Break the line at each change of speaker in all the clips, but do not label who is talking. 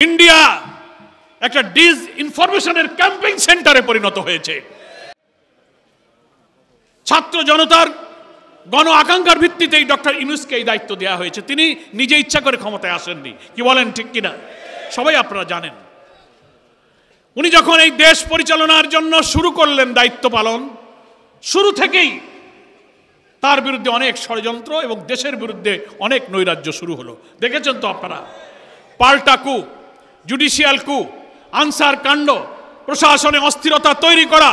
India একটা ডিসইনফরমেশনের campaign সেন্টারে পরিণত হয়েছে। ছাত্র জনতার গণ আকাঙ্ক্ষার ভিত্তিতেই ডক্টর ইউনূসকে এই দায়িত্ব দেওয়া হয়েছে। তিনি নিজে ইচ্ছা করে ক্ষমতায় আসেননি, কি বলেন ঠিক কিনা? সবাই আপনারা জানেন। উনি যখন এই দেশ পরিচালনার জন্য শুরু করলেন দায়িত্ব পালন, শুরু থেকেই তার বিরুদ্ধে অনেক ষড়যন্ত্র এবং দেশের বিরুদ্ধে অনেক নৈরাজ্য শুরু হলো। দেখেছেন তো আপনারা, পাল্টা কু, জুডিশিয়াল কু, আনসার কাণ্ড, প্রশাসনে অস্থিরতা তৈরি করা,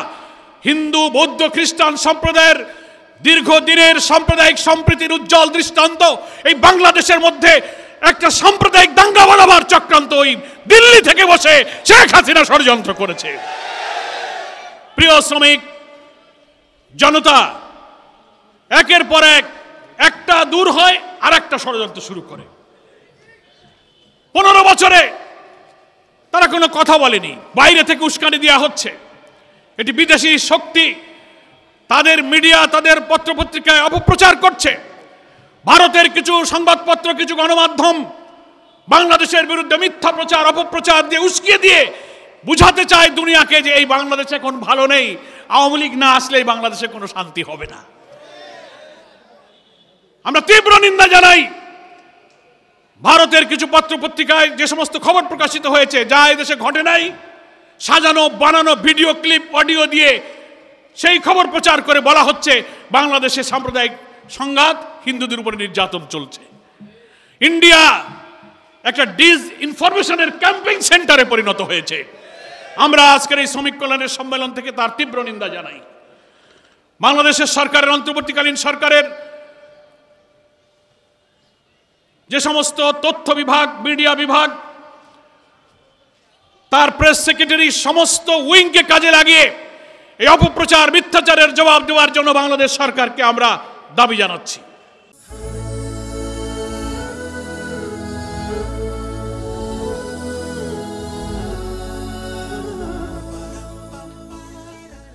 হিন্দু বৌদ্ধ খ্রিস্টান সম্প্রদায়ের দীর্ঘদিনের সাম্প্রদায়িক সম্প্রীতির উজ্জ্বল দৃষ্টান্ত এই বাংলাদেশের মধ্যে একটা সাম্প্রদায়িক দাঙ্গা বানাবার চক্রান্ত ওই দিল্লি থেকে বসে শেখ হাসিনা ষড়যন্ত্র করেছে। প্রিয় শ্রমিক জনতা, একের পর এক একটা দূর হয় আর একটা ষড়যন্ত্র শুরু করে। 15 বছরে তারা কোনো কথা বলেনি, বাইরে থেকে উস্কানি দেওয়া হচ্ছে। এটি বিদেশি শক্তি তাদের মিডিয়া, তাদের পত্রপত্রিকায় অপপ্রচার করছে। ভারতের কিছু সংবাদপত্র, কিছু গণমাধ্যম বাংলাদেশের বিরুদ্ধে মিথ্যা প্রচার, অপপ্রচার দিয়ে উস্কিয়ে দিয়ে বুঝাতে চায় দুনিয়াকে যে এই বাংলাদেশ এখন ভালো নেই, আওয়ামী লীগ না আসলে এই বাংলাদেশে কোনো শান্তি হবে না। আমরা তীব্র নিন্দা জানাই। ভারতের কিছু পত্রপত্রিকায় যে সমস্ত খবর প্রকাশিত হয়েছে যা এদেশে ঘটে নাই, সাজানো বানানো ভিডিও ক্লিপ, অডিও দিয়ে সেই খবর প্রচার করে বলা হচ্ছে বাংলাদেশে সাম্প্রদায়িক সংঘাত, হিন্দুদের উপরে নির্যাতন চলছে। ইন্ডিয়া একটা ডিসইনফরমেশনের ক্যাম্পেইন সেন্টারে পরিণত হয়েছে। আমরা আজকের এই শ্রমিক কল্যাণের সম্মেলন থেকে তার তীব্র নিন্দা জানাই। বাংলাদেশের সরকারের, অন্তর্বর্তীকালীন সরকারের যে সমস্ত তথ্য বিভাগ, মিডিয়া বিভাগ, তার প্রেস সেক্রেটারি সমস্ত উইংকে কাজে লাগিয়ে এই অপপ্রচার, মিথ্যাচারের জবাব দেওয়ার জন্য বাংলাদেশ সরকারকে আমরা দাবি জানাচ্ছি।